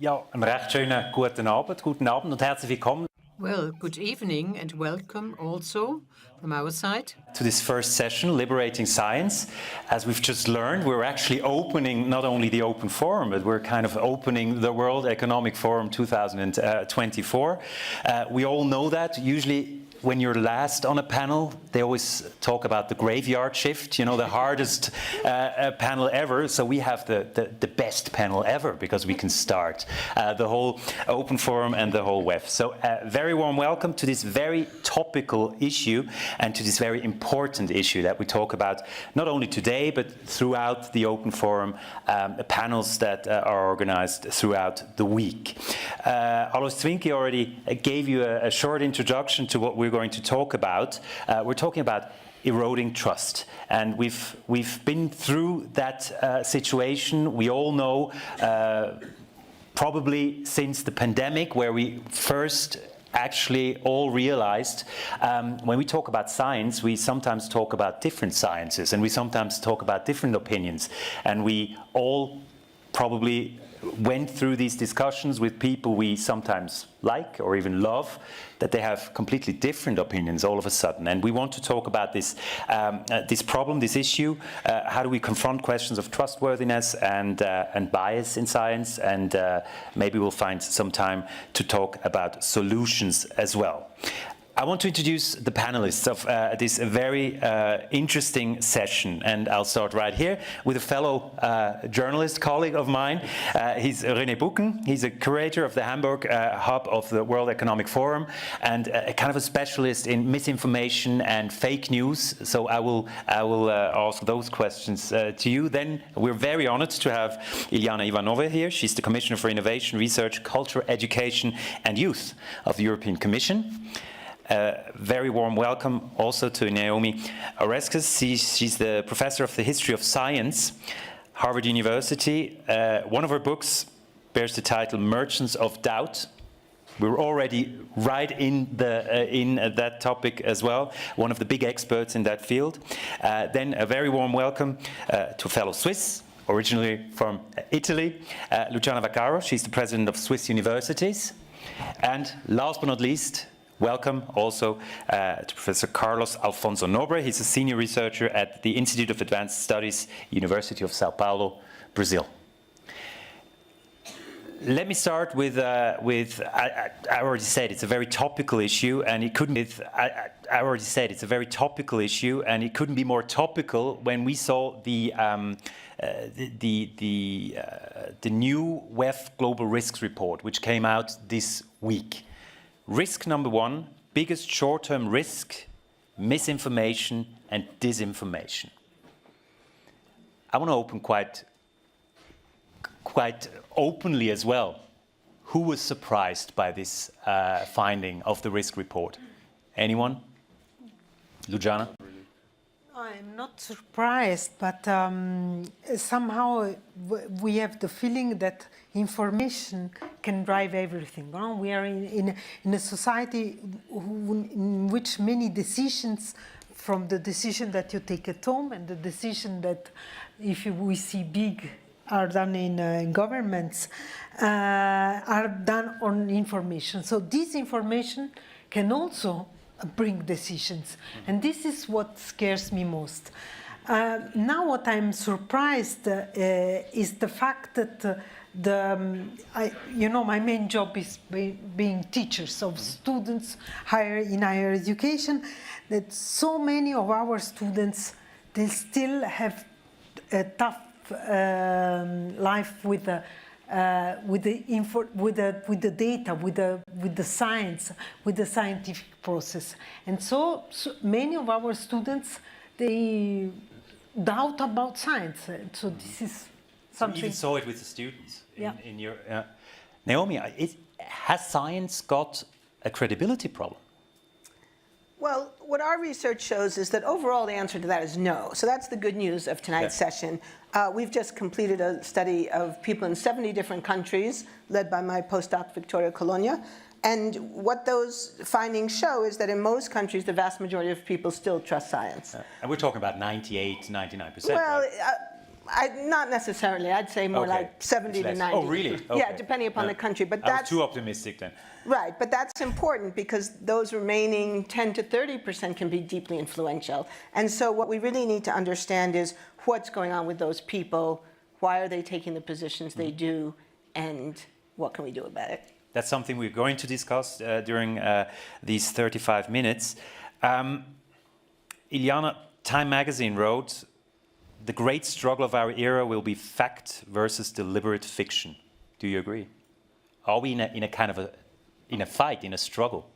Ja, einen recht schönen guten Abend und herzlich willkommen. Well, good evening and welcome also from our side to this first session, Liberating Science. As we've just learned, we're actually opening not only the Open Forum, but we're kind of opening the World Economic Forum 2024. We all know that. Usually when you're last on a panel, they always talk about the graveyard shift, you know, the hardest panel ever. So we have the best panel ever because we can start the whole Open Forum and the whole WEF. So very warm welcome to this very topical issue and to this very important issue that we talk about not only today, but throughout the Open Forum, panels that are organized throughout the week. Alois Zwinki already gave you a short introduction to what we're going to talk about. We're talking about eroding trust, and we've been through that situation. We all know, probably since the pandemic, where we first actually all realized when we talk about science, we sometimes talk about different sciences, and we sometimes talk about different opinions, and we all probably went through these discussions with people we sometimes like or even love, that they have completely different opinions all of a sudden. And we want to talk about this this problem, this issue. How do we confront questions of trustworthiness and bias in science? And maybe we'll find some time to talk about solutions as well. I want to introduce the panelists of this very interesting session, and I'll start right here with a fellow journalist colleague of mine. He's René Bucken. He's a curator of the Hamburg hub of the World Economic Forum and kind of a specialist in misinformation and fake news. So I will ask those questions to you. Then we're very honored to have Iliana Ivanova here. She's the Commissioner for Innovation, Research, Culture, Education and Youth of the European Commission. Very warm welcome also to Naomi Oreskes. She's the professor of the history of science, Harvard University. One of her books bears the title Merchants of Doubt. We're already right in that topic as well, one of the big experts in that field. Then a very warm welcome to a fellow Swiss, originally from Italy, Luciana Vaccaro. She's the president of Swiss Universities. And last but not least, welcome also to Professor Carlos Alfonso Nobre. He's a senior researcher at the Institute of Advanced Studies, University of Sao Paulo, Brazil. Let me start with I already said it's a very topical issue, and it couldn't. I already said it's a very topical issue, and it couldn't be more topical when we saw the new WEF Global Risks Report, which came out this week. Risk number one, biggest short-term risk, misinformation and disinformation. I want to open quite openly as well. Who was surprised by this finding of the risk report? Anyone? Luciana? I'm not surprised, but somehow we have the feeling that information can drive everything. We are in a society in which many decisions, from the decision that you take at home and the decision that, if we see big, are done in governments, are done on information. So this information can also bring decisions, and this is what scares me most. Now what I'm surprised is the fact that my main job is being teachers of students in higher education, that so many of our students, they still have a tough life with the data, with the science, with the scientific process. And so many of our students, they doubt about science. And so this is something. You even saw it with the students Yeah. in your. Naomi, has science got a credibility problem? Well, what our research shows is that overall the answer to that is no. So that's the good news of tonight's session. We've just completed a study of people in 70 different countries, led by my postdoc, Victoria Colonia. And what those findings show is that in most countries, the vast majority of people still trust science. And we're talking about 98, 99%. Well, right? not necessarily. I'd say more like 70 to 90. Oh, really? Okay. Yeah, depending upon the country. But I was that's too optimistic then. right. But that's important because those remaining 10 to 30% can be deeply influential. And so what we really need to understand is what's going on with those people, why are they taking the positions they do, and what can we do about it? That's something we're going to discuss during these 35 minutes. Iliana, Time magazine wrote, "The great struggle of our era will be fact versus deliberate fiction." Do you agree? Are we in a kind of in a fight, in a struggle?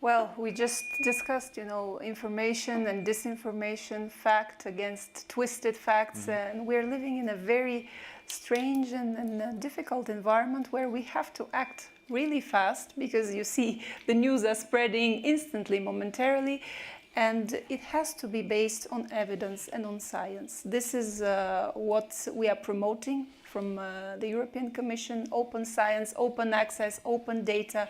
Well, we just discussed, information and disinformation, fact against twisted facts, and we're living in a very strange and difficult environment where we have to act really fast because you see the news are spreading instantly, momentarily, and it has to be based on evidence and on science. This is what we are promoting from the European Commission: open science, open access, open data,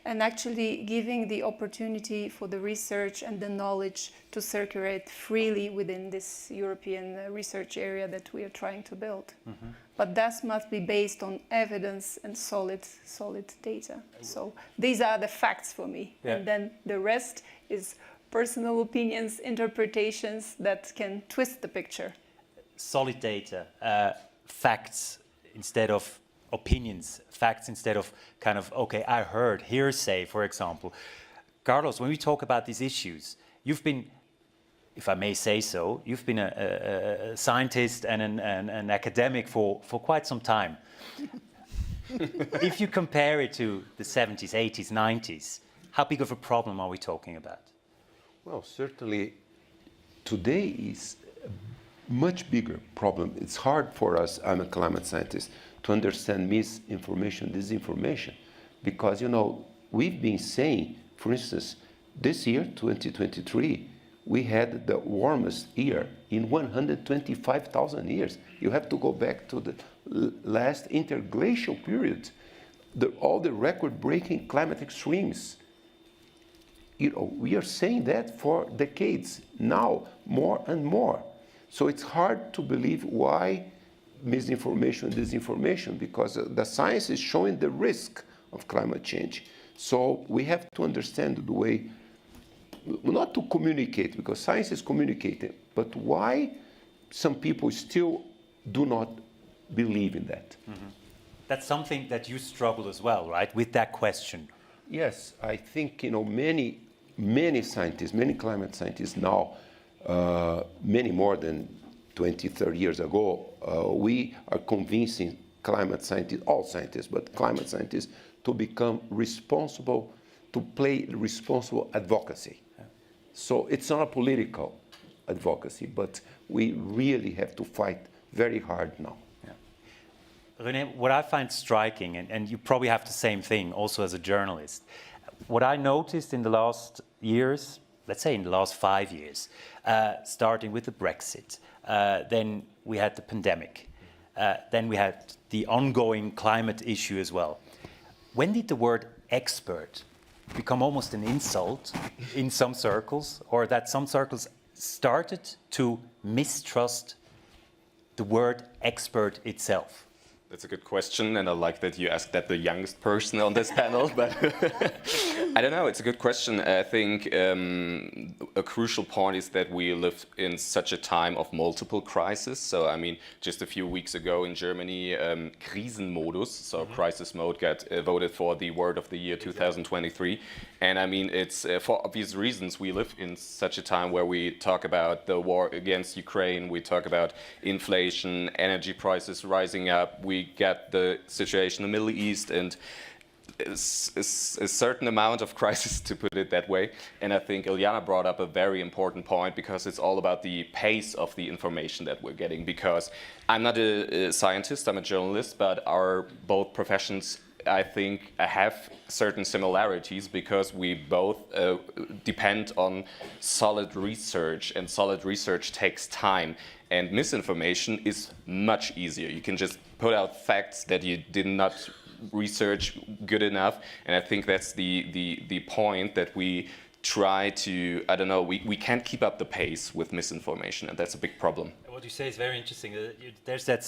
and actually giving the opportunity for the research and the knowledge to circulate freely within this European research area that we are trying to build. But that must be based on evidence and solid data. So these are the facts for me. Yeah. And then the rest is personal opinions, interpretations that can twist the picture. Solid data, facts instead of opinions, facts instead of kind of, okay, I heard, hearsay, for example. Carlos, when we talk about these issues, you've been, if I may say so, you've been a scientist and an academic for quite some time. If you compare it to the 70s, 80s, 90s, how big of a problem are we talking about? Well, certainly today is a much bigger problem. It's hard for us, I'm a climate scientist, to understand misinformation, disinformation, because, we've been saying, for instance, this year, 2023, we had the warmest year in 125,000 years. You have to go back to the last interglacial period, all the record-breaking climate extremes. We are saying that for decades now, more and more. So it's hard to believe why misinformation, disinformation, because the science is showing the risk of climate change. So we have to understand the way, not to communicate, because science is communicating, but why some people still do not believe in that. That's something that you struggle as well, right, with that question. Yes, I think, many scientists, many climate scientists now, many more than 20, 30 years ago, we are convincing climate scientists, all scientists, but climate scientists, to become responsible, to play responsible advocacy. So it's not a political advocacy, but we really have to fight very hard now. René, what I find striking, and you probably have the same thing also as a journalist, what I noticed in the last years, let's say in the last 5 years, starting with the Brexit, then we had the pandemic, then we had the ongoing climate issue as well. When did the word expert become almost an insult in some circles, or that some circles started to mistrust the word expert itself? That's a good question, and I like that you asked that the youngest person on this panel, but I don't know, it's a good question. I think a crucial point is that we live in such a time of multiple crises. So, I mean, just a few weeks ago in Germany, Krisenmodus, so crisis mode, got voted for the word of the year 2023. And I mean, it's for obvious reasons we live in such a time where we talk about the war against Ukraine, we talk about inflation, energy prices rising up, we get the situation in the Middle East, and a certain amount of crisis, to put it that way. And I think Ilyana brought up a very important point, because it's all about the pace of the information that we're getting. Because I'm not a scientist, I'm a journalist, but our both professions, I think, have certain similarities, because we both depend on solid research, and solid research takes time. And misinformation is much easier. You can just put out facts that you did not research good enough. And I think that's the point, that we try to, I don't know, we can't keep up the pace with misinformation, and that's a big problem. What you say is very interesting. There's that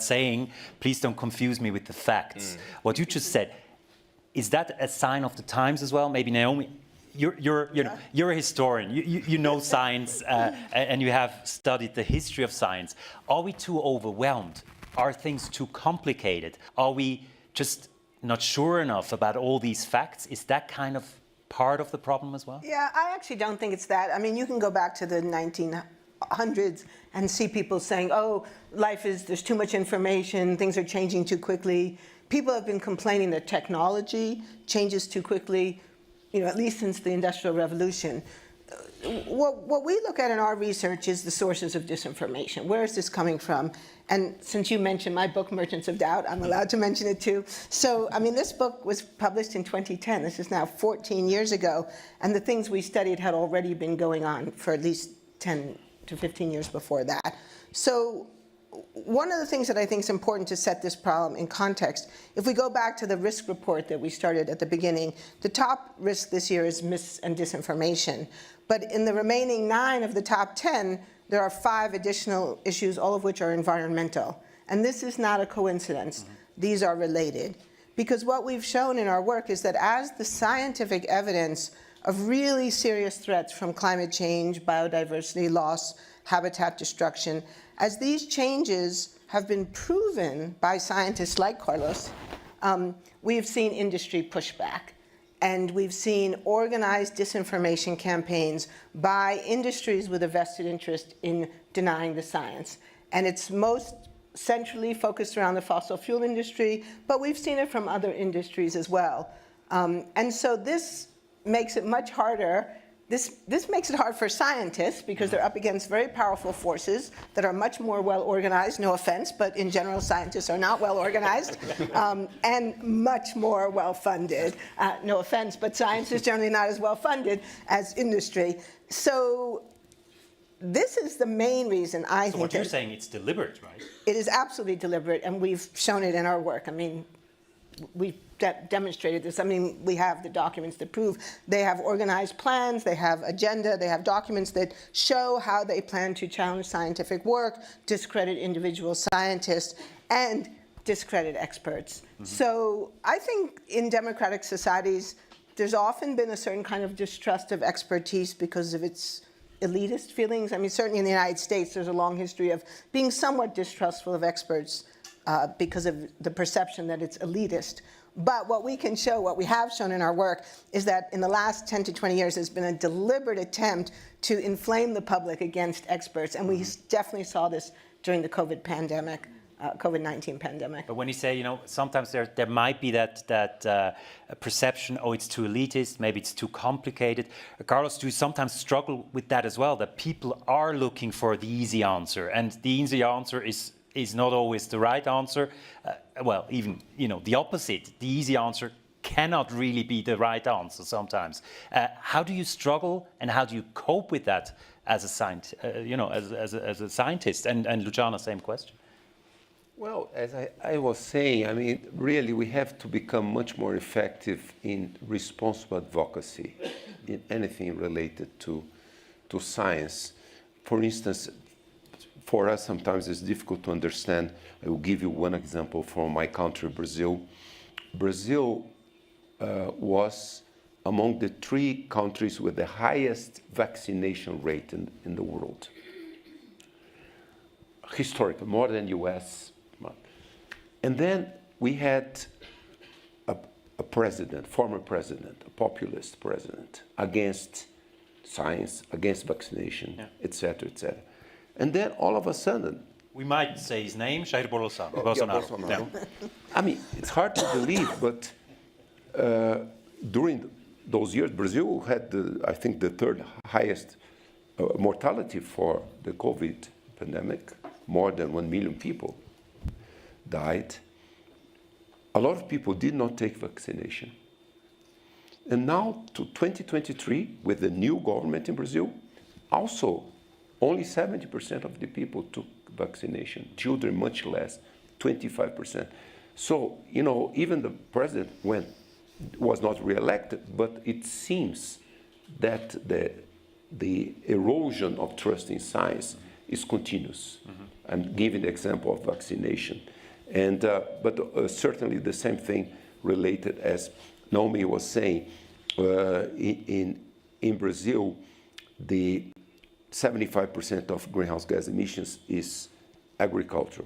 saying, please don't confuse me with the facts. What you just said, is that a sign of the times as well? Maybe Naomi, you're a historian, you know science, and you have studied the history of science. Are we too overwhelmed? Are things too complicated? Are we just not sure enough about all these facts? Is that kind of part of the problem as well? Yeah, I actually don't think it's that. I mean, you can go back to the 1900s and see people saying, oh, there's too much information, things are changing too quickly. People have been complaining that technology changes too quickly, at least since the Industrial Revolution. What we look at in our research is the sources of disinformation. Where is this coming from? And since you mentioned my book, Merchants of Doubt, I'm allowed to mention it too. So, I mean, this book was published in 2010. This is now 14 years ago. And the things we studied had already been going on for at least 10 to 15 years before that. So one of the things that I think is important to set this problem in context, if we go back to the risk report that we started at the beginning, the top risk this year is mis and disinformation. But in the remaining 9 of the top 10, there are 5 additional issues, all of which are environmental. And this is not a coincidence. These are related. Because what we've shown in our work is that as the scientific evidence of really serious threats from climate change, biodiversity loss, habitat destruction, as these changes have been proven by scientists like Carlos, we've seen industry pushback. And we've seen organized disinformation campaigns by industries with a vested interest in denying the science. And it's most centrally focused around the fossil fuel industry, but we've seen it from other industries as well. And so this makes it much harder. This makes it hard for scientists, because they're up against very powerful forces that are much more well organized, no offense, but in general scientists are not well organized, and much more well funded. No offense, but science is generally not as well funded as industry. So this is the main reason I think. So what you're saying, it's deliberate, right? It is absolutely deliberate, and we've shown it in our work. I mean, we've demonstrated this. I mean, we have the documents that prove they have organized plans, they have agenda, they have documents that show how they plan to challenge scientific work, discredit individual scientists, and discredit experts. So I think in democratic societies, there's often been a certain kind of distrust of expertise because of its elitist feelings. I mean, certainly in the United States, there's a long history of being somewhat distrustful of experts because of the perception that it's elitist. But what we can show, what we have shown in our work, is that in the last 10 to 20 years, there's been a deliberate attempt to inflame the public against experts. And we definitely saw this during the COVID pandemic, COVID-19 pandemic. But when you say, sometimes there might be that perception, oh, it's too elitist, maybe it's too complicated. Carlos, do you sometimes struggle with that as well, that people are looking for the easy answer, and the easy answer is not always the right answer? Well, even, the opposite. The easy answer cannot really be the right answer sometimes. How do you struggle, and how do you cope with that as a as a scientist? And Luciana, same question. Well, as I was saying, I mean, really, we have to become much more effective in responsible advocacy in anything related to science. For instance, for us, sometimes it's difficult to understand. I will give you one example from my country, Brazil. Brazil was among the 3 countries with the highest vaccination rate in the world. Historically, more than US. And then we had a president, former president, a populist president, against science, against vaccination, etc., etc. And then all of a sudden, We might say his name, Jair Bolsonaro. Bolsonaro. I mean, it's hard to believe, but during those years, Brazil had, I think, the 3rd highest mortality for the COVID pandemic. More than 1 million people died. A lot of people did not take vaccination. And now to 2023, with the new government in Brazil, also only 70% of the people took vaccination. Children much less, 25%. So, you know, even the president was not re-elected, but it seems that the erosion of trust in science is continuous. I'm giving the example of vaccination. And, but certainly the same thing related, as Naomi was saying, in Brazil, the 75% of greenhouse gas emissions is agriculture,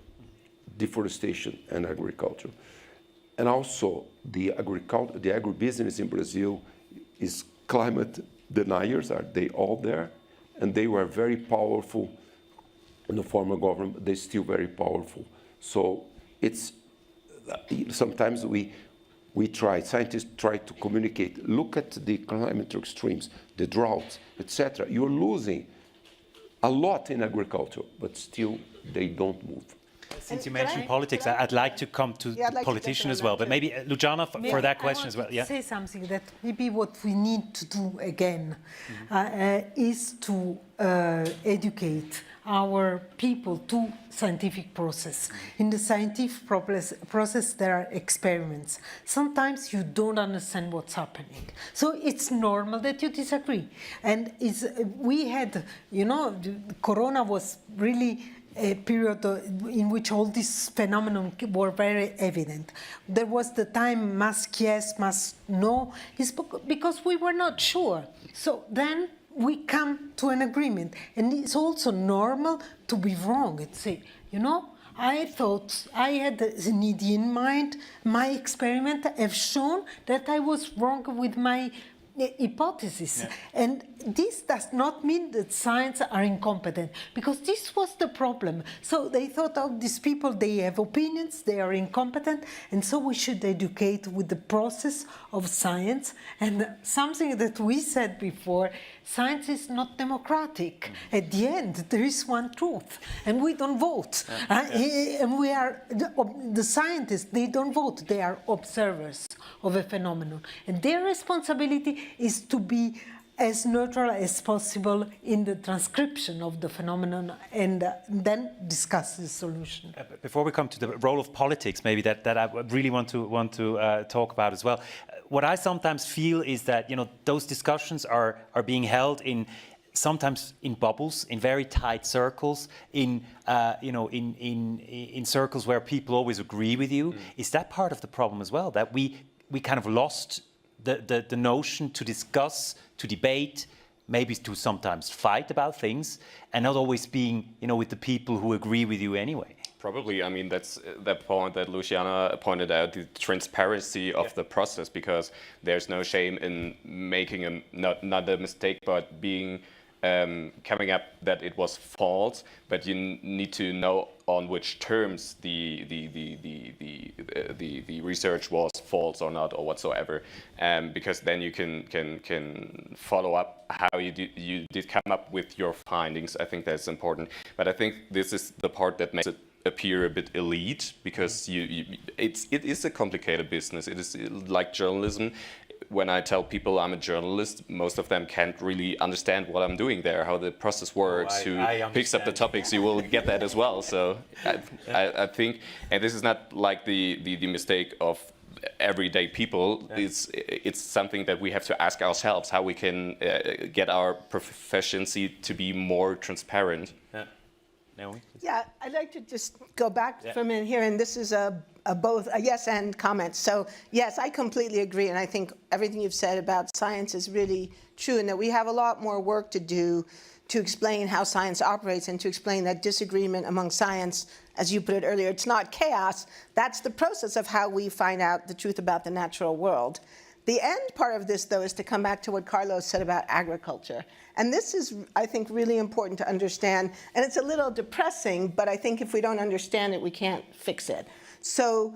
deforestation and agriculture. And also the agribusiness in Brazil is climate deniers, are they all there? And they were very powerful in the former government, they're still very powerful. So it's, sometimes scientists try to communicate, look at the climate extremes, the droughts, etc. You're losing a lot in agriculture, but still they don't move. Since you mentioned politics, I'd like to come to the politician as well, but maybe Luciana for that question as well. Yeah. Say something that maybe what we need to do again is to educate our people to scientific process. In the scientific process, there are experiments. Sometimes you don't understand what's happening. So it's normal that you disagree. And we had, you know, Corona was really a period in which all these phenomena were very evident. There was the time mask yes, mask no, because we were not sure. So then we come to an agreement. And it's also normal to be wrong and say, you know, I thought I had an idea in mind, my experiment have shown that I was wrong with my hypothesis. Yeah. And this does not mean that science are incompetent, because this was the problem. So they thought, oh, these people, they have opinions, they are incompetent, and so we should educate with the process of science. And something that we said before, science is not democratic. At the end, there is one truth, and we don't vote. And we are, the scientists, they don't vote, they are observers of a phenomenon. And their responsibility is to be as neutral as possible in the transcription of the phenomenon, and then discuss the solution. Before we come to the role of politics, maybe that I really want to talk about as well. What I sometimes feel is that, you know, those discussions are being held sometimes in bubbles, in very tight circles, in circles where people always agree with you. Is that part of the problem as well, that we kind of lost the notion to discuss, to debate, maybe to sometimes fight about things, and not always being, you know, with the people who agree with you anyway? Probably, I mean, that's that point that Luciana pointed out, the transparency of the process, because there's no shame in making not a mistake, but being coming up that it was false, but you need to know on which terms the research was false or not or whatsoever, because then you can follow up how you did come up with your findings. I think that's important, but I think this is the part that makes it appear a bit elite, because it is a complicated business. It is like journalism. When I tell people I'm a journalist, most of them can't really understand what I'm doing there, how the process works, who picks up the topics. You will get that as well. So I think, and this is not like the mistake of everyday people. Yeah. It's something that we have to ask ourselves, how we can get our proficiency to be more transparent. Yeah. Naomi? Yeah, I'd like to just go back for a minute here, and this is both a yes and comment. So yes, I completely agree, and I think everything you've said about science is really true, and that we have a lot more work to do to explain how science operates and to explain that disagreement among science, as you put it earlier, it's not chaos. That's the process of how we find out the truth about the natural world. The end part of this, though, is to come back to what Carlos said about agriculture. And this is, I think, really important to understand. And it's a little depressing, but I think if we don't understand it, we can't fix it. So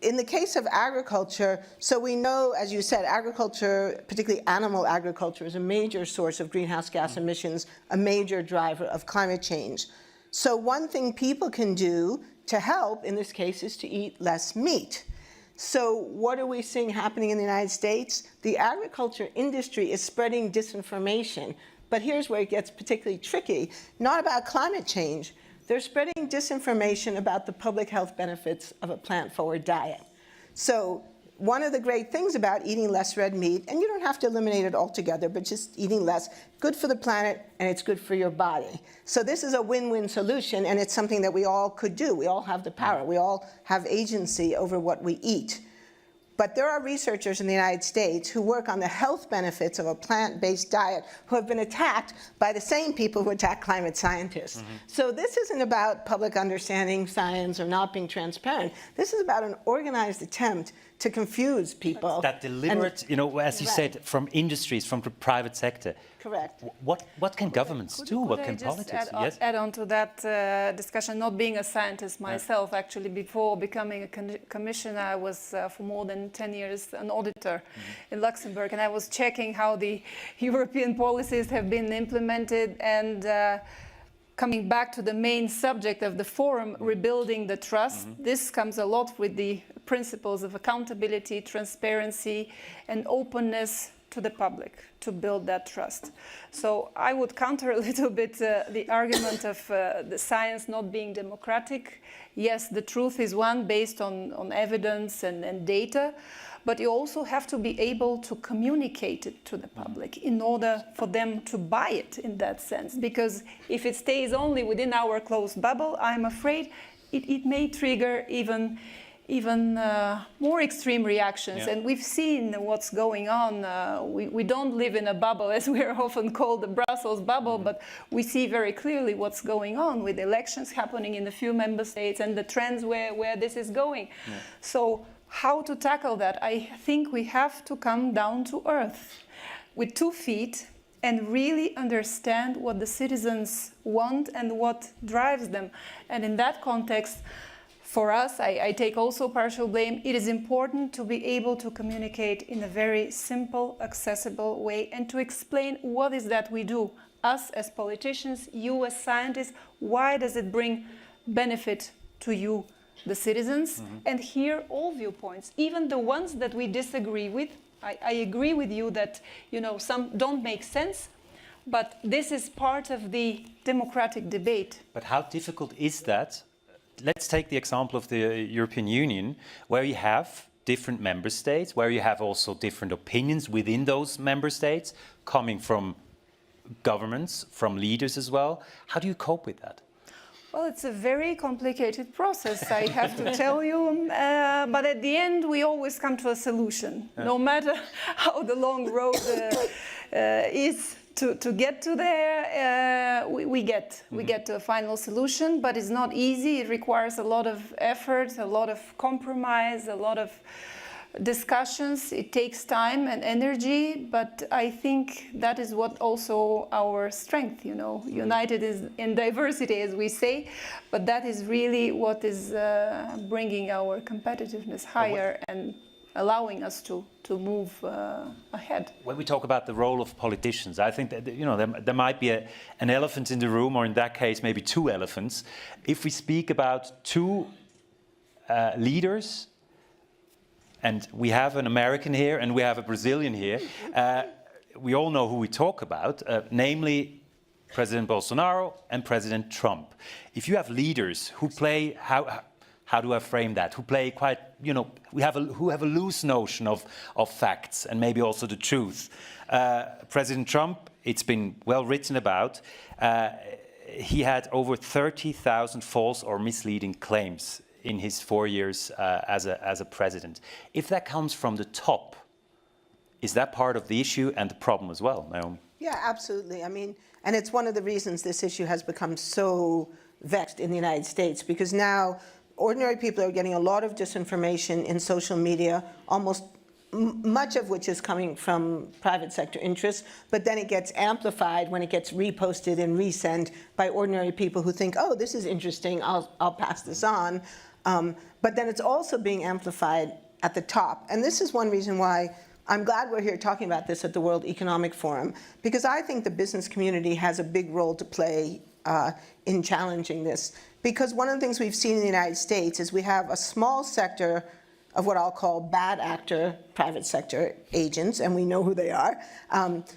in the case of agriculture, so we know, as you said, agriculture, particularly animal agriculture, is a major source of greenhouse gas emissions, a major driver of climate change. So one thing people can do to help, in this case, is to eat less meat. So what are we seeing happening in the United States? The agriculture industry is spreading disinformation. But here's where it gets particularly tricky. Not about climate change. They're spreading disinformation about the public health benefits of a plant-forward diet. So one of the great things about eating less red meat, and you don't have to eliminate it altogether, but just eating less, good for the planet and it's good for your body. So this is a win-win solution, and it's something that we all could do. We all have the power. We all have agency over what we eat. But there are researchers in the United States who work on the health benefits of a plant-based diet who have been attacked by the same people who attack climate scientists. So this isn't about public understanding science or not being transparent. This is about an organized attempt to confuse people. That deliberate, you know, as you said, from industries, from the private sector. Correct. What can governments do? What can politics do? Yes? Add on to that discussion, not being a scientist myself, actually, before becoming a commissioner, I was for more than 10 years an auditor in Luxembourg, and I was checking how the European policies have been implemented, and coming back to the main subject of the forum, rebuilding the trust, this comes a lot with the principles of accountability, transparency, and openness to the public to build that trust. So I would counter a little bit the argument of the science not being democratic. Yes, the truth is one based on evidence and data, but you also have to be able to communicate it to the public in order for them to buy it in that sense. Because if it stays only within our closed bubble, I'm afraid it may trigger even more extreme reactions. And we've seen what's going on. We don't live in a bubble, as we're often called the Brussels bubble, but we see very clearly what's going on with elections happening in a few member states and the trends where this is going. So how to tackle that? I think we have to come down to earth with 2 feet and really understand what the citizens want and what drives them. And in that context, for us, I take also partial blame. It is important to be able to communicate in a very simple, accessible way and to explain what is that we do. Us as politicians, you as scientists, why does it bring benefit to you, the citizens, and hear all viewpoints, even the ones that we disagree with. I agree with you that, you know, some don't make sense, but this is part of the democratic debate. But how difficult is that? Let's take the example of the European Union, where you have different member states, where you have also different opinions within those member states, coming from governments, from leaders as well. How do you cope with that? Well, it's a very complicated process, I have to tell you. But at the end, we always come to a solution, no matter how the long road is. To get to there, we get to a final solution, but it's not easy. It requires a lot of effort, a lot of compromise, a lot of discussions. It takes time and energy, but I think that is what also our strength, you know, united is in diversity, as we say, but that is really what is bringing our competitiveness higher and allowing us to move ahead. When we talk about the role of politicians, I think that, you know, there might be an elephant in the room, or in that case, maybe 2 elephants. If we speak about 2 leaders, and we have an American here and we have a Brazilian here, we all know who we talk about, namely President Bolsonaro and President Trump. If you have leaders who play, how do I frame that? Who play quite, you know, who have a loose notion of facts and maybe also the truth. President Trump, it's been well written about. he had over 30,000 false or misleading claims in his 4 years as a president. If that comes from the top, is that part of the issue and the problem as well, Naomi? Yeah, absolutely. I mean, and it's one of the reasons this issue has become so vexed in the United States, because now ordinary people are getting a lot of disinformation in social media, almost much of which is coming from private sector interests, but then it gets amplified when it gets reposted and resent by ordinary people who think, oh, this is interesting, I'll pass this on. But then it's also being amplified at the top. And this is one reason why I'm glad we're here talking about this at the World Economic Forum, because I think the business community has a big role to play in challenging this. Because one of the things we've seen in the United States is we have a small sector of what I'll call bad actor private sector agents, and we know who they are,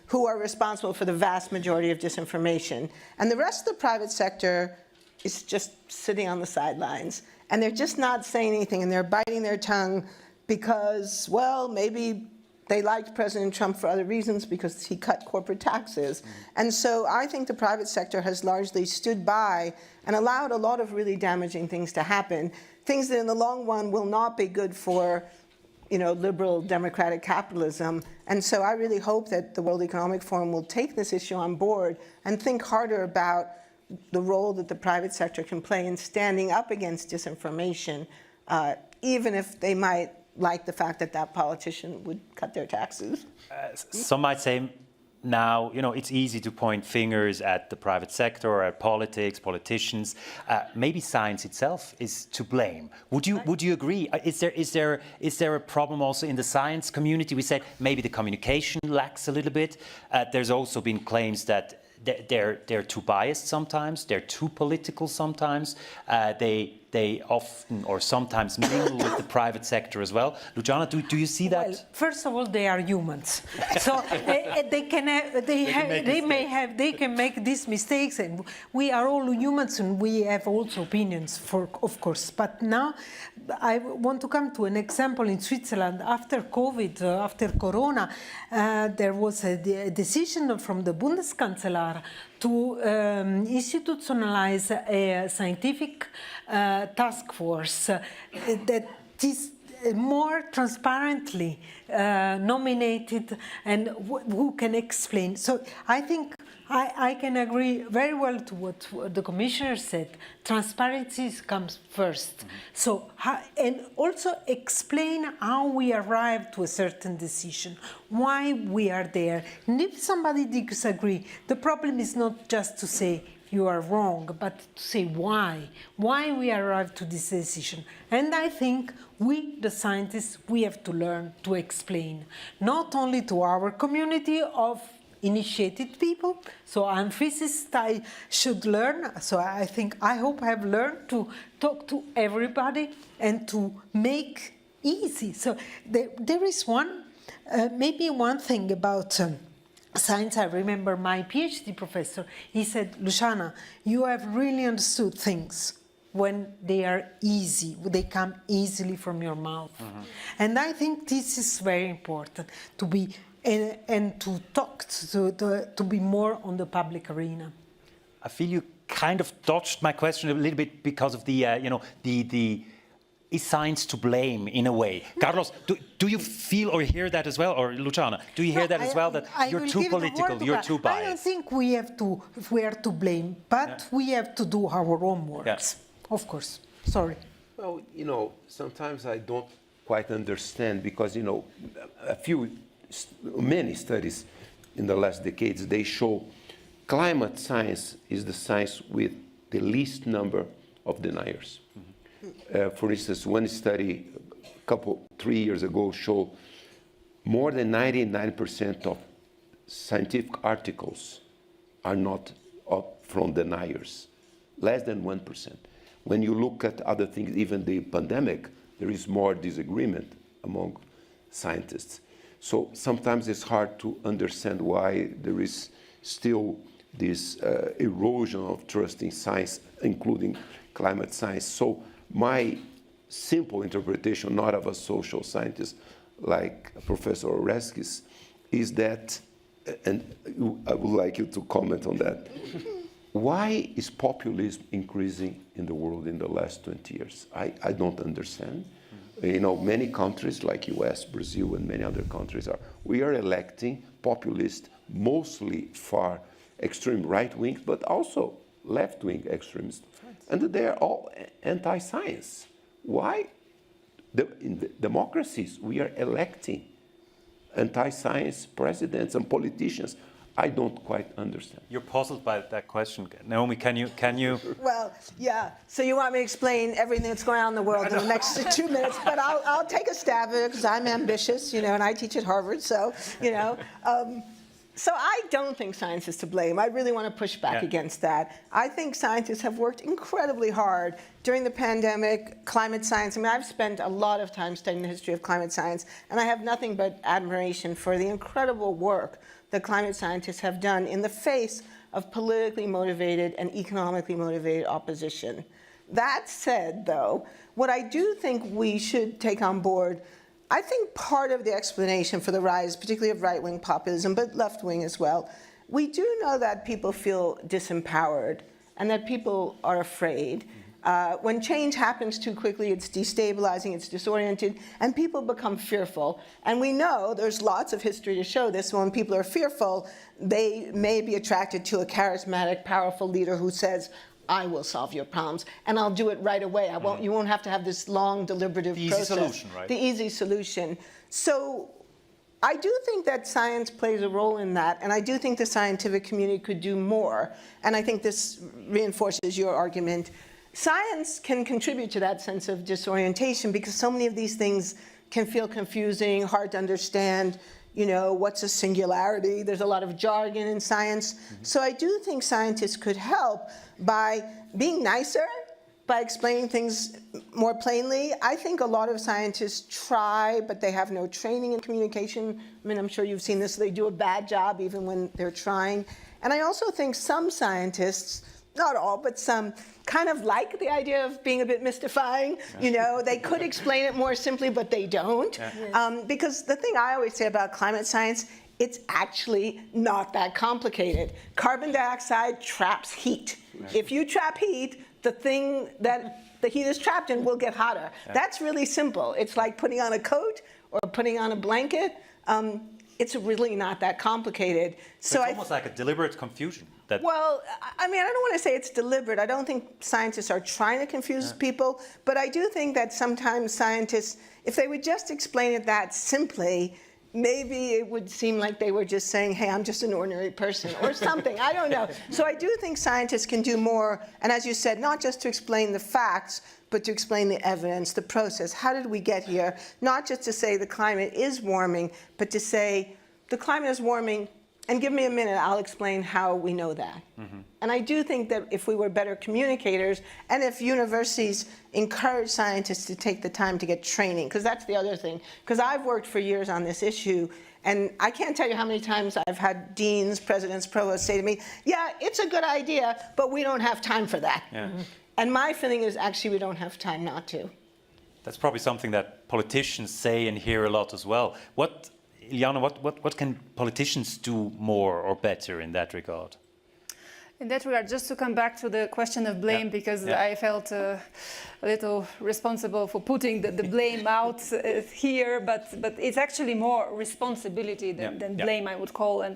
who are responsible for the vast majority of disinformation. And the rest of the private sector is just sitting on the sidelines. And they're just not saying anything, and they're biting their tongue because, well, maybe they liked President Trump for other reasons because he cut corporate taxes. And so I think the private sector has largely stood by and allowed a lot of really damaging things to happen, things that in the long run will not be good for, liberal democratic capitalism. And so I really hope that the World Economic Forum will take this issue on board and think harder about the role that the private sector can play in standing up against disinformation, even if they might like the fact that that politician would cut their taxes. Some might say now, it's easy to point fingers at the private sector or at politicians. Maybe science itself is to blame. Would you agree? Is there a problem also in the science community? We said maybe the communication lacks a little bit. There's also been claims that they're too biased sometimes. They're too political sometimes. They often or sometimes mingle with the private sector as well. Luciana, do you see that? Well, first of all, they are humans, so they can make these mistakes, and we are all humans, and we have also opinions, of course. But now, I want to come to an example in Switzerland after COVID, after Corona. There was a decision from the Bundeskanzler to institutionalize a scientific task force that is more transparently nominated and who can explain. So I think I can agree very well to what the Commissioner said. Transparency comes first. So, and also explain how we arrived to a certain decision, why we are there. And if somebody disagrees, the problem is not just to say you are wrong, but to say why we arrived to this decision. And I think we, the scientists, we have to learn to explain, not only to our community of initiated people. So I'm physicist, I should learn. So I hope I have learned to talk to everybody and to make easy. So there is maybe one thing about science. I remember my PhD professor, he said, Luciana, you have really understood things when they are easy, they come easily from your mouth. And I think this is very important, to be and to talk, to be more on the public arena. I feel you kind of dodged my question a little bit because of the is science to blame in a way? Carlos, do you feel or hear that as well? Or Luciana, do you hear that as well, that you're too political, you're too biased? I don't think we are to blame, but we have to do our homework. Of course. Sorry. Well, sometimes I don't quite understand because, many studies in the last decades, they show climate science is the science with the least number of deniers. For instance, one study 3 years ago showed more than 99% of scientific articles are not from deniers, less than 1%. When you look at other things, even the pandemic, there is more disagreement among scientists. So sometimes it's hard to understand why there is still this erosion of trust in science, including climate science. So my simple interpretation, not of a social scientist like Professor Oreskes, is that, and I would like you to comment on that, why is populism increasing in the world in the last 20 years? I don't understand. You know, many countries like US, Brazil, and many other countries we are electing populists, mostly far extreme right wings, but also left wing extremists. And they are all anti-science. Why? In the democracies, we are electing anti-science presidents and politicians. I don't quite understand. You're puzzled by that question. Naomi, can you? Well, yeah. So you want me to explain everything that's going on in the world in the next 2 minutes, but I'll take a stab at it because I'm ambitious, you know, and I teach at Harvard, so, you know. So I don't think science is to blame. I really want to push back against that. I think scientists have worked incredibly hard during the pandemic, climate science. I mean, I've spent a lot of time studying the history of climate science, and I have nothing but admiration for the incredible work that climate scientists have done in the face of politically motivated and economically motivated opposition. That said, though, what I do think we should take on board, I think part of the explanation for the rise, particularly of right-wing populism, but left-wing as well, we do know that people feel disempowered and that people are afraid. When change happens too quickly, it's destabilizing, it's disoriented, and people become fearful. And we know there's lots of history to show this. When people are fearful, they may be attracted to a charismatic, powerful leader who says, I will solve your problems, and I'll do it right away. You won't have to have this long, deliberative process. The easy solution, right? The easy solution. So I do think that science plays a role in that, and I do think the scientific community could do more. And I think this reinforces your argument. Science can contribute to that sense of disorientation because so many of these things can feel confusing, hard to understand. You know, what's a singularity? There's a lot of jargon in science. So I do think scientists could help by being nicer, by explaining things more plainly. I think a lot of scientists try, but they have no training in communication. I mean, I'm sure you've seen this. They do a bad job even when they're trying. And I also think some scientists, not all, but some, kind of like the idea of being a bit mystifying. You know, they could explain it more simply, but they don't. Because the thing I always say about climate science, it's actually not that complicated. Carbon dioxide traps heat. If you trap heat, the thing that the heat is trapped in will get hotter. That's really simple. It's like putting on a coat or putting on a blanket. It's really not that complicated. So it's almost like a deliberate confusion. Well, I mean, I don't want to say it's deliberate. I don't think scientists are trying to confuse people, but I do think that sometimes scientists, if they would just explain it that simply, maybe it would seem like they were just saying, hey, I'm just an ordinary person or something. I don't know. So I do think scientists can do more, and as you said, not just to explain the facts, but to explain the evidence, the process. How did we get here? Not just to say the climate is warming, but to say the climate is warming, and give me a minute, I'll explain how we know that. And I do think that if we were better communicators, and if universities encourage scientists to take the time to get training, because that's the other thing. Because I've worked for years on this issue, and I can't tell you how many times I've had deans, presidents, provosts say to me, yeah, it's a good idea, but we don't have time for that. And my feeling is actually we don't have time not to. That's probably something that politicians say and hear a lot as well. Iliana, what can politicians do more or better in that regard? In that regard, just to come back to the question of blame, because I felt a little responsible for putting the blame out here, but it's actually more responsibility than blame, I would call. And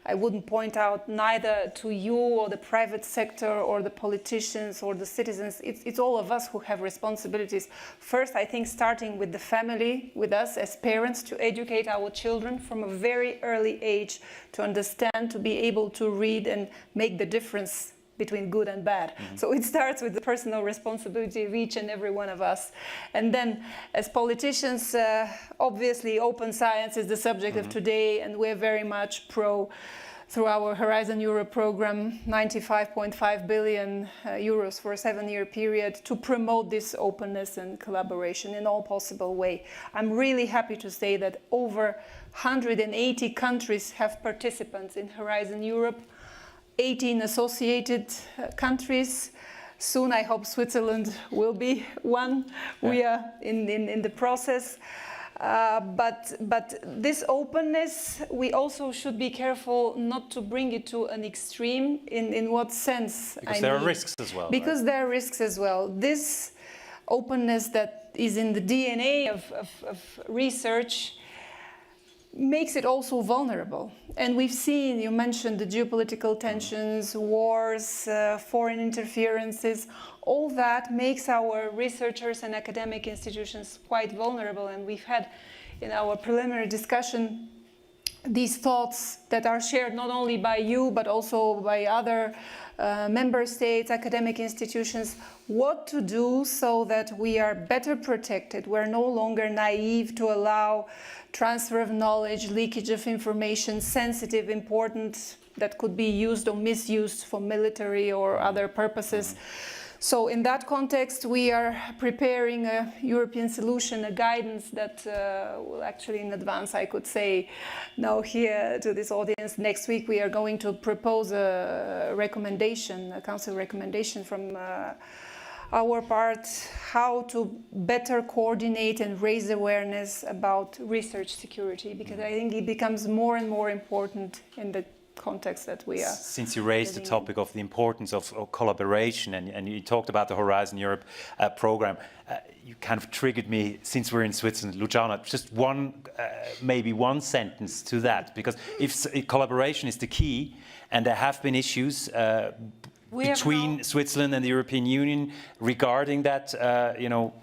I wouldn't point out neither to you or the private sector or the politicians or the citizens. It's all of us who have responsibilities. First, I think starting with the family, with us as parents, to educate our children from a very early age to understand, to be able to read and make the difference between good and bad. So it starts with the personal responsibility of each and every one of us. And then as politicians, obviously open science is the subject of today, and we're very much pro, through our Horizon Europe program, 95.5 billion euros for a 7-year period to promote this openness and collaboration in all possible way. I'm really happy to say that over 180 countries have participants in Horizon Europe, 18 associated countries. Soon, I hope Switzerland will be one. We are in the process. But this openness, we also should be careful not to bring it to an extreme. In what sense? Because there are risks as well. Because right? there are risks as well. This openness that is in the DNA of research makes it also vulnerable. And we've seen, you mentioned the geopolitical tensions, wars, foreign interferences, all that makes our researchers and academic institutions quite vulnerable. And we've had in our preliminary discussion these thoughts that are shared not only by you, but also by other member states, academic institutions, what to do so that we are better protected. We're no longer naive to allow transfer of knowledge, leakage of information, sensitive, important, that could be used or misused for military or other purposes. So in that context, we are preparing a European solution, a guidance that will actually in advance, I could say now here to this audience, next week we are going to propose a recommendation, a council recommendation from our part, how to better coordinate and raise awareness about research security, because I think it becomes more and more important in the context that we are. Since you raised the topic of the importance of collaboration and you talked about the Horizon Europe program, you kind of triggered me, since we're in Switzerland, Luciana, just maybe one sentence to that, because if collaboration is the key, and there have been issues between Switzerland and the European Union regarding that,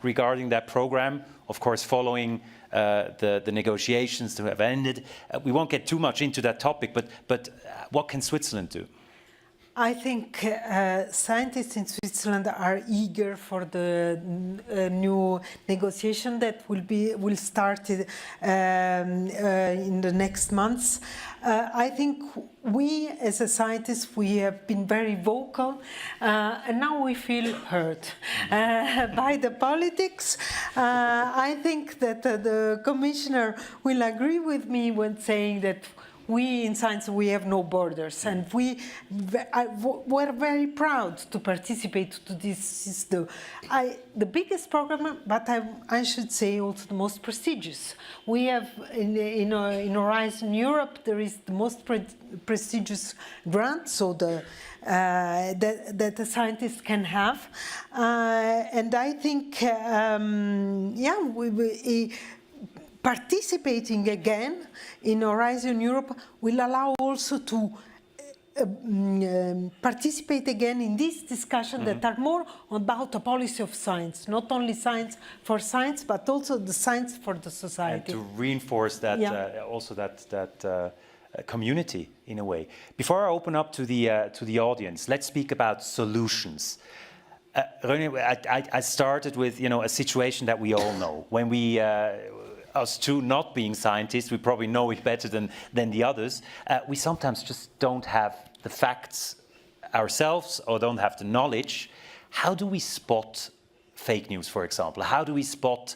regarding that program, of course, following the negotiations to have ended. We won't get too much into that topic, but what can Switzerland do? I think scientists in Switzerland are eager for the new negotiation that will start in the next months. I think we, as a scientist, we have been very vocal, and now we feel hurt by the politics. I think that the commissioner will agree with me when saying that we in science, we have no borders, and we're very proud to participate to this. Is the biggest program, but I should say also the most prestigious. We have in Horizon Europe, there is the most prestigious grant, so that the scientists can have, and I think, participating again in Horizon Europe will allow also to participate again in this discussion that are more about the policy of science, not only science for science, but also the science for the society. And to reinforce that, also that community in a way. Before I open up to the audience, let's speak about solutions. René, I started with a situation that we all know. When we us two not being scientists, we probably know it better than the others. We sometimes just don't have the facts ourselves or don't have the knowledge. How do we spot fake news, for example? How do we spot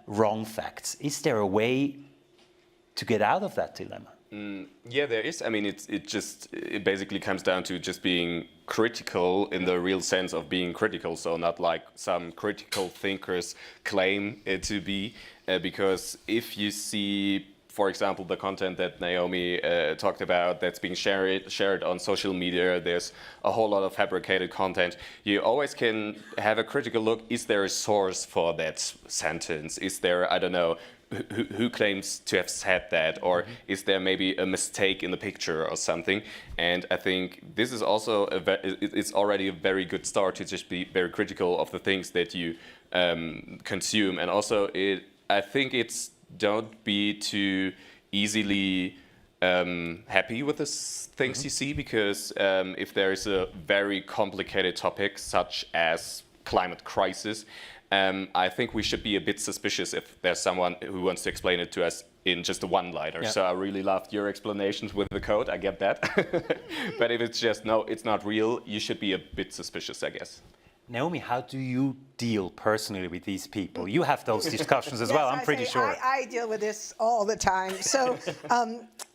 wrong facts? Is there a way to get out of that dilemma? Yeah, there is. I mean, it basically comes down to just being critical in the real sense of being critical. So not like some critical thinkers claim it to be, because if you see, for example, the content that Naomi talked about that's being shared on social media, there's a whole lot of fabricated content. You always can have a critical look. Is there a source for that sentence? Is there, I don't know, who claims to have said that, or is there maybe a mistake in the picture or something? And I think this is also it's already a very good start to just be very critical of the things that you consume. And also, I think it's don't be too easily happy with the things you see, because if there is a very complicated topic such as climate crisis, I think we should be a bit suspicious if there's someone who wants to explain it to us in just a one-liner. Yeah. So I really loved your explanations with the code, I get that. But if it's just, no, it's not real, you should be a bit suspicious, I guess. Naomi, how do you deal personally with these people? You have those discussions as well, I'm pretty sure. I deal with this all the time. So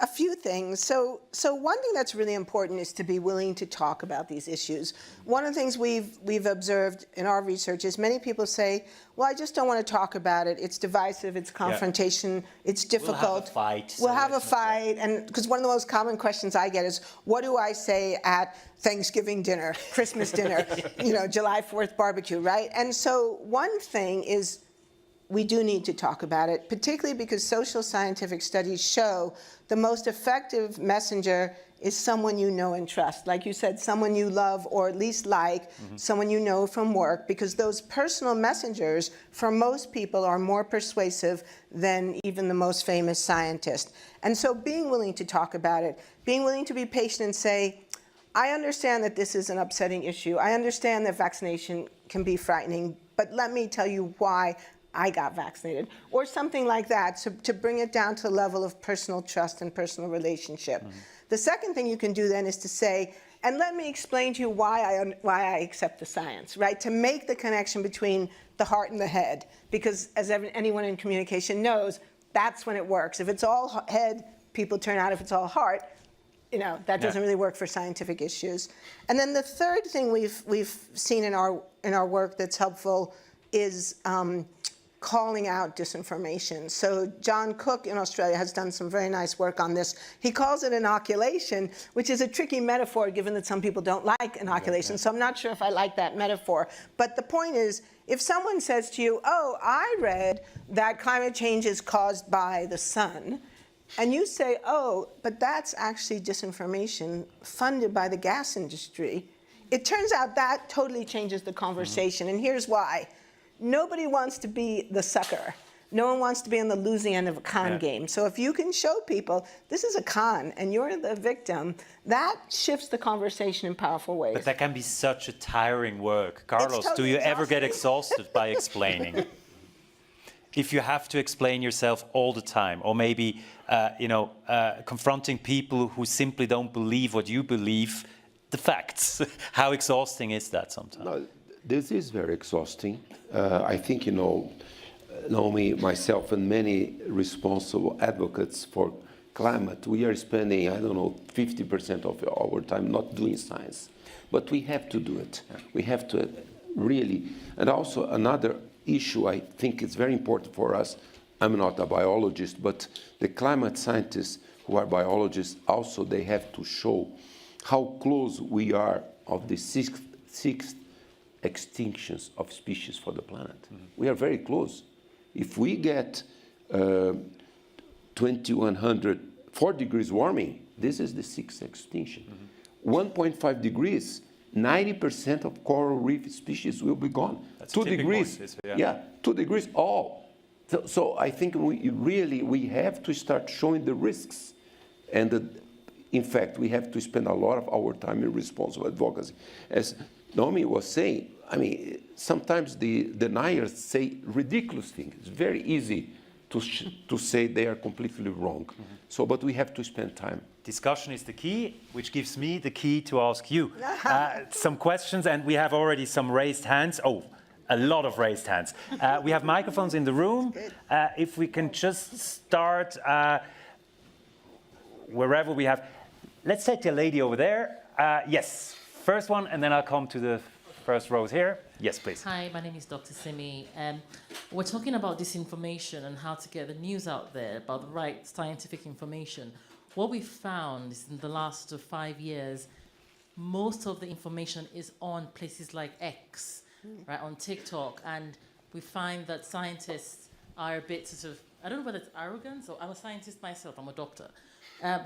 A few things. So one thing that's really important is to be willing to talk about these issues. One of the things we've observed in our research is many people say, well, I just don't want to talk about it. It's divisive, it's confrontation, it's difficult. We'll have a fight. We'll have a fight. And because one of the most common questions I get is, what do I say at Thanksgiving dinner, Christmas dinner, July 4th barbecue, right? And so one thing is, we do need to talk about it, particularly because social scientific studies show the most effective messenger is someone you know and trust. Like you said, someone you love or at least like, someone you know from work, because those personal messengers, for most people, are more persuasive than even the most famous scientist. And so being willing to talk about it, being willing to be patient and say, I understand that this is an upsetting issue. I understand that vaccination can be frightening, but let me tell you why I got vaccinated, or something like that, to bring it down to the level of personal trust and personal relationship. The second thing you can do then is to say, and let me explain to you why I accept the science, right? To make the connection between the heart and the head, because as anyone in communication knows, that's when it works. If it's all head, people turn out. If it's all heart, that doesn't really work for scientific issues. And then the third thing we've seen in our work that's helpful is calling out disinformation. So John Cook in Australia has done some very nice work on this. He calls it inoculation, which is a tricky metaphor given that some people don't like inoculation. So I'm not sure if I like that metaphor. But the point is, if someone says to you, oh, I read that climate change is caused by the sun, and you say, oh, but that's actually disinformation funded by the gas industry, it turns out that totally changes the conversation. And here's why. Nobody wants to be the sucker. No one wants to be on the losing end of a con game. So if you can show people this is a con and you're the victim, that shifts the conversation in powerful ways. But that can be such a tiring work. Carlos, totally do you ever get exhausting. exhausted by explaining? If you have to explain yourself all the time, or maybe confronting people who simply don't believe what you believe, the facts, how exhausting is that sometimes? No, this is very exhausting. I think, Naomi, myself, and many responsible advocates for climate, we are spending, 50% of our time not doing science. But we have to do it. We have to really. And also another issue I think is very important for us. I'm not a biologist, but the climate scientists who are biologists also, they have to show how close we are of the sixth extinctions of species for the planet. We are very close. If we get 4 degrees warming, this is the sixth extinction. 1.5 degrees, 90% of coral reef species will be gone. That's 2 degrees, 2 degrees, all. So I think we have to start showing the risks. And in fact, we have to spend a lot of our time in responsible advocacy. As Naomi was saying, sometimes the deniers say ridiculous things. It's very easy to say they are completely wrong. But we have to spend time. Discussion is the key, which gives me the key to ask you some questions, and we have already some raised hands. Oh, a lot of raised hands. We have microphones in the room. If we can just start wherever we have. Let's take the lady over there. Yes, first one, and then I'll come to the first rows here. Yes, please. Hi, my name is Dr. Simi. We're talking about disinformation and how to get the news out there about the right scientific information. What we found is in the last 5 years, most of the information is on places like X, right, on TikTok, and we find that scientists are a bit sort of, I don't know whether it's arrogance, or I'm a scientist myself, I'm a doctor.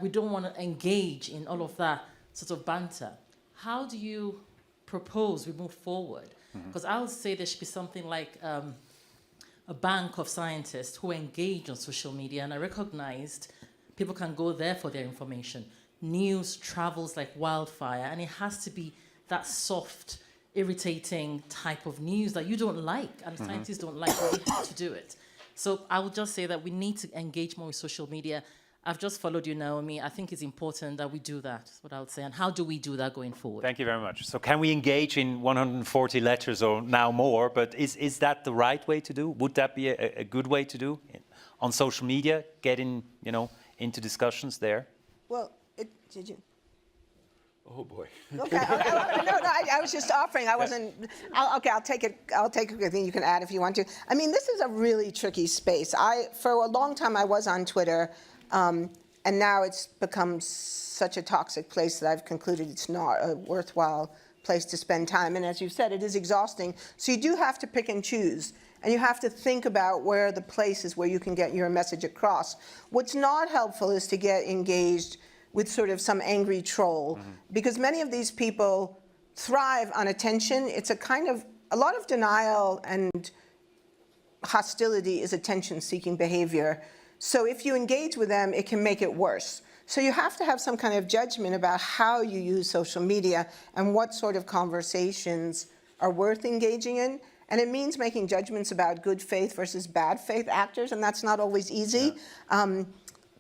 We don't want to engage in all of that sort of banter. How do you propose we move forward? Because I would say there should be something like a bank of scientists who engage on social media, and I recognized people can go there for their information. News travels like wildfire, and it has to be that soft, irritating type of news that you don't like, and scientists don't like, but we have to do it. So I would just say that we need to engage more with social media. I've just followed you, Naomi. I think it's important that we do that, is what I would say. And how do we do that going forward? Thank you very much. So can we engage in 140 letters or now more? But is that the right way to do? Would that be a good way to do on social media? Get in, into discussions there? Well, did you? Oh boy. Okay, I was just offering. I wasn't. I'll take it. I'll take a thing. You can add if you want to. I mean, this is a really tricky space. For a long time, I was on Twitter, and now it's become such a toxic place that I've concluded it's not a worthwhile place to spend time. And as you said, it is exhausting. So you do have to pick and choose. And you have to think about where are the places where you can get your message across. What's not helpful is to get engaged with sort of some angry troll, because many of these people thrive on attention. It's a lot of denial and hostility is attention-seeking behavior. So if you engage with them, it can make it worse. So you have to have some kind of judgment about how you use social media and what sort of conversations are worth engaging in. And it means making judgments about good faith versus bad faith actors, and that's not always easy. Yeah.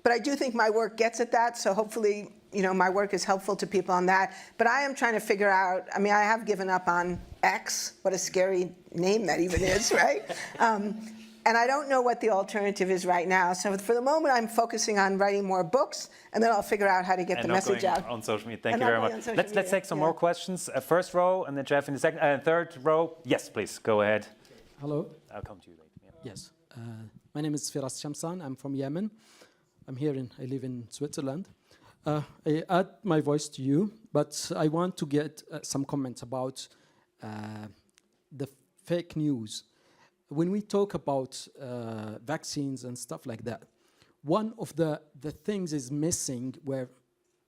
But I do think my work gets at that, so hopefully, my work is helpful to people on that. But I am trying to figure out, I have given up on X, what a scary name that even is, right? And I don't know what the alternative is right now. So for the moment, I'm focusing on writing more books, and then I'll figure out how to get the message out. On social media. Thank you very much. Let's take some more questions. First row, and then Jeff in the second, third row. Yes, please, go ahead. Hello. I'll come to you later. Yeah. Yes. My name is Firas Shamsan. I'm from Yemen. I live in Switzerland. I add my voice to you, but I want to get some comments about the fake news. When we talk about vaccines and stuff like that, one of the things is missing where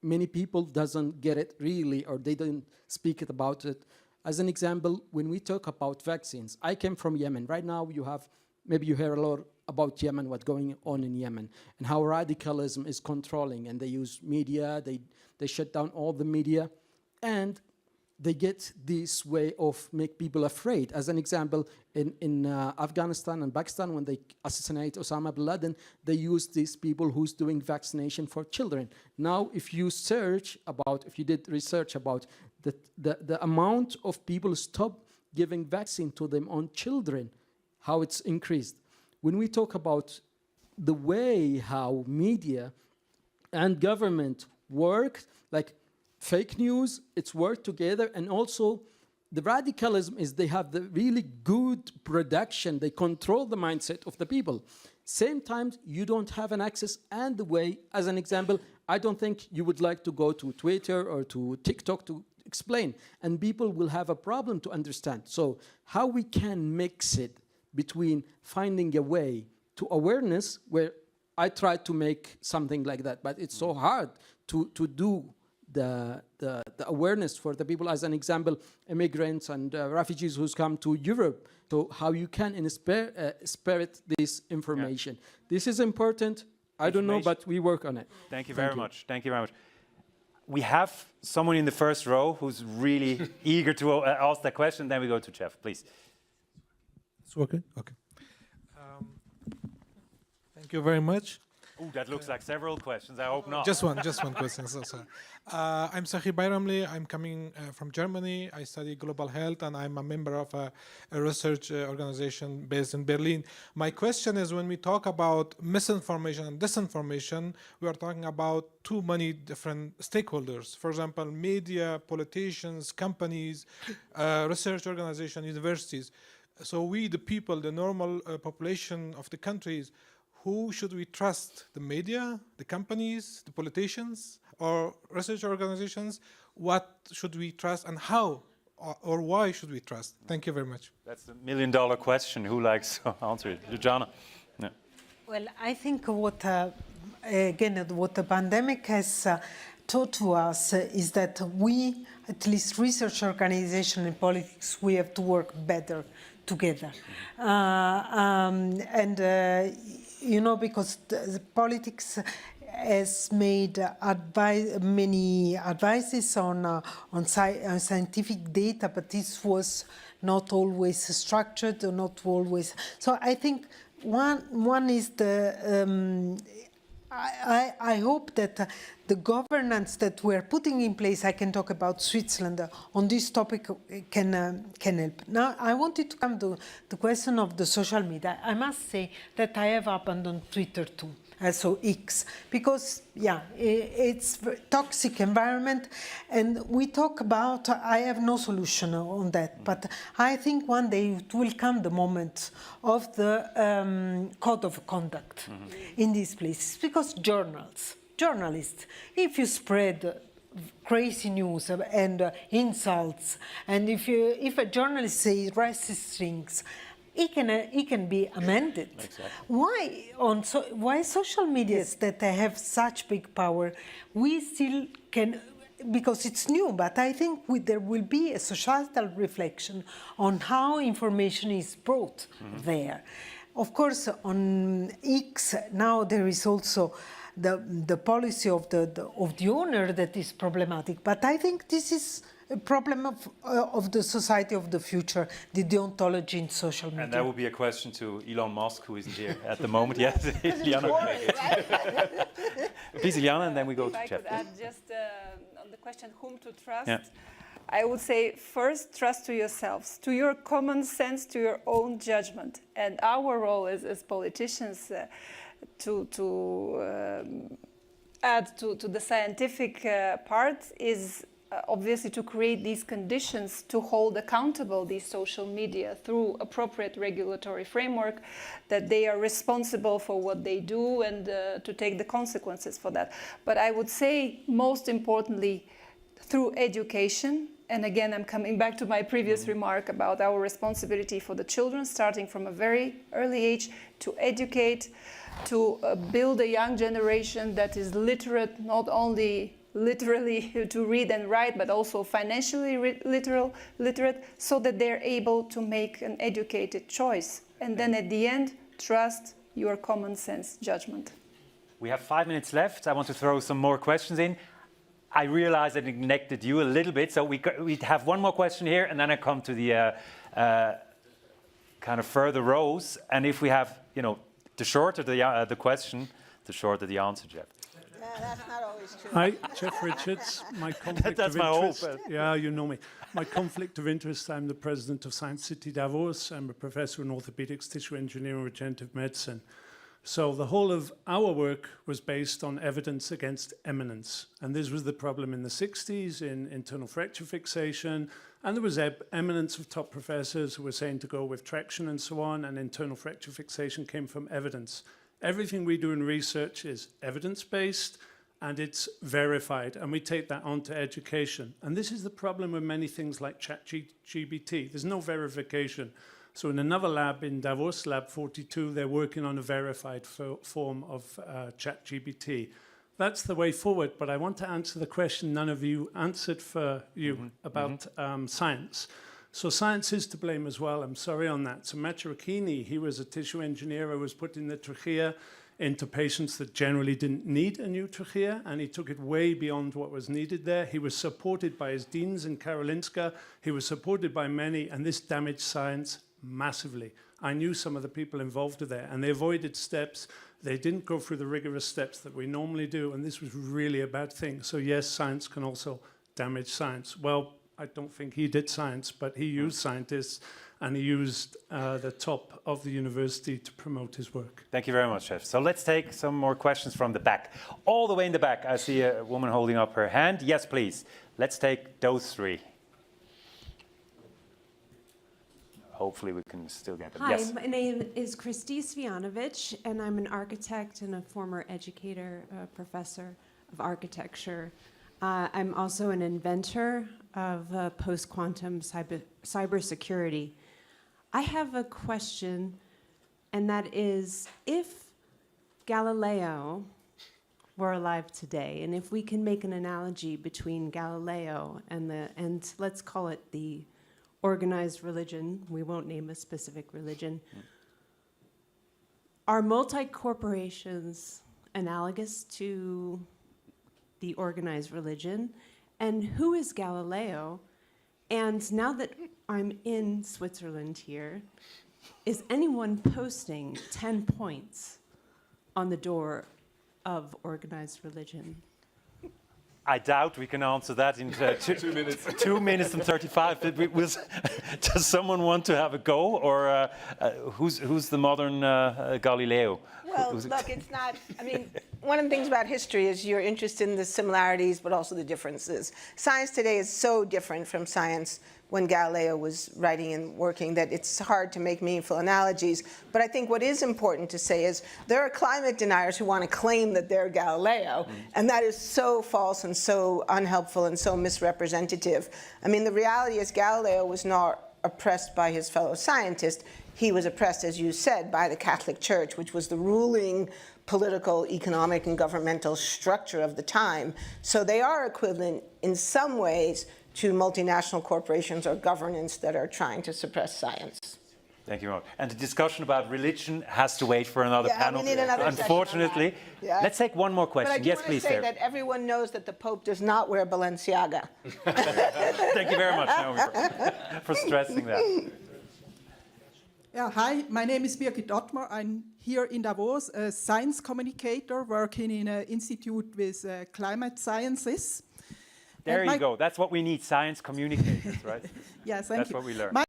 many people doesn't get it really, or they don't speak about it. As an example, when we talk about vaccines, I came from Yemen. Right now maybe you hear a lot about Yemen, what's going on in Yemen, and how radicalism is controlling, and they use media, they shut down all the media, and they get this way of make people afraid. As an example, in Afghanistan and Pakistan, when they assassinate Osama bin Laden, they use these people who's doing vaccination for children. Now, if you did research about the amount of people stop giving vaccine to them on children, how it's increased. When we talk about the way how media and government work, like fake news, it's work together, and also the radicalism is they have the really good production, they control the mindset of the people. Same time, you don't have an access, and the way, as an example, I don't think you would like to go to Twitter or to TikTok to explain, and people will have a problem to understand. So how we can mix it between finding a way to awareness, where I tried to make something like that, but it's so hard to do the awareness for the people. As an example, immigrants and refugees who's come to Europe. So how you can spirit this information. Yeah. This is important. I don't know, but we work on it. Thank you very much. Thank you very much. We have someone in the first row who's really eager to ask that question. Then we go to Jeff, please. It's working? Okay. Thank you very much. Oh, that looks like several questions. I hope not. Just one question. So sorry. I'm Sahi Bayramli. I'm coming from Germany. I study global health, and I'm a member of a research organization based in Berlin. My question is, when we talk about misinformation and disinformation, we are talking about too many different stakeholders. For example, media, politicians, companies, research organizations, universities. So we, the people, the normal population of the countries, who should we trust? The media, the companies, the politicians, or research organizations? What should we trust, and how or why should we trust? Thank you very much. That's the million-dollar question. Who likes to answer it? Luciana? No. Well, I think what the pandemic has taught to us is that we, at least research organization and politics, we have to work better together. Because the politics has made many advices on scientific data, but this was not always structured or not always. So I think one is the. I hope that the governance that we're putting in place, I can talk about Switzerland on this topic, can help. Now, I wanted to come to the question of the social media. I must say that I have abandoned Twitter too. so X, because it's a toxic environment, and we talk about, I have no solution on that, but I think one day it will come the moment of the code of conduct in these places, because journalists, if you spread crazy news and insults, and if a journalist says racist things, it can be amended. Exactly. Why social medias that have such big power, we still can, because it's new, but I think there will be a societal reflection on how information is brought there. Of course, on X now there is also the policy of the owner that is problematic, but I think this is a problem of the society of the future, the deontology in social media. And that would be a question to Elon Musk, who isn't here at the moment. Yes, Iliana. Please, Iliana, and then we go to Jeff. If I could add just on the question whom to trust, I would say first trust to yourselves, to your common sense, to your own judgment. And our role as politicians to add to the scientific part is obviously to create these conditions to hold accountable these social media through appropriate regulatory framework, that they are responsible for what they do and to take the consequences for that. But I would say most importantly through education, and again I'm coming back to my previous remark about our responsibility for the children, starting from a very early age to educate, to build a young generation that is literate, not only literally to read and write, but also financially literate, so that they're able to make an educated choice. And then at the end, trust your common sense judgment. We have 5 minutes left. I want to throw some more questions in. I realize I neglected you a little bit, so we have one more question here, and then I come to the kind of further rows. And if we have, the shorter the question, the shorter the answer, Jeff. That's not always true. Hi, Jeff Richards. My conflict That's of my interest. hope. Yeah, you know me. My conflict of interest, I'm the president of Science City Davos. I'm a professor in orthopedics, tissue engineering, and regenerative medicine. So the whole of our work was based on evidence against eminence. And this was the problem in the 60s in internal fracture fixation. And there was eminence of top professors who were saying to go with traction and so on, and internal fracture fixation came from evidence. Everything we do in research is evidence-based and it's verified, and we take that on to education. And this is the problem with many things like ChatGPT. There's no verification. So in another lab in Davos, Lab 42, they're working on a verified form of ChatGPT. That's the way forward, but I want to answer the question none of you answered for you about science. So science is to blame as well. I'm sorry on that. So Macharakini, he was a tissue engineer who was putting the trachea into patients that generally didn't need a new trachea, and he took it way beyond what was needed there. He was supported by his deans in Karolinska. He was supported by many, and this damaged science massively. I knew some of the people involved there, and they avoided steps. They didn't go through the rigorous steps that we normally do, and this was really a bad thing. So yes, science can also damage science. Well, I don't think he did science, but he used scientists, and he used the top of the university to promote his work. Thank you very much, Chef. So let's take some more questions from the back. All the way in the back, I see a woman holding up her hand. Yes, please. Let's take those three. Hopefully we can still get them. Hi, Yes. my name is Kristi Svjanovic, and I'm an architect and a former educator, professor of architecture. I'm also an inventor of post-quantum cybersecurity. I have a question, and that is, if Galileo were alive today, and if we can make an analogy between Galileo and let's call it the organized religion, we won't name a specific religion, are multi-corporations analogous to the organized religion? And who is Galileo? And now that I'm in Switzerland here, is anyone posting 10 points on the door of organized religion? I doubt we can answer that in 2 minutes. 2 minutes and 35. Does someone want to have a go, or who's the modern Galileo? Well, look, it's not, I mean, one of the things about history is you're interested in the similarities, but also the differences. Science today is so different from science when Galileo was writing and working that it's hard to make meaningful analogies. But I think what is important to say is there are climate deniers who want to claim that they're Galileo, and that is so false and so unhelpful and so misrepresentative. I mean, the reality is Galileo was not oppressed by his fellow scientists. He was oppressed, as you said, by the Catholic Church, which was the ruling political, economic, and governmental structure of the time. So they are equivalent in some ways to multinational corporations or governance that are trying to suppress science. Thank you, Mark. And the discussion about religion has to wait for another panel. We need another Unfortunately. Yeah. Let's take one more question. But I Yes, want please, to say Sarah. that everyone knows that the Pope does not wear Balenciaga. Thank you very much, Naomi, for stressing that. Yeah, hi, my name is Birgit Ottmar. I'm here in Davos, a science communicator working in an institute with climate sciences. There you go. That's what we need, science communicators, right? Yes, thank you. That's what we learned.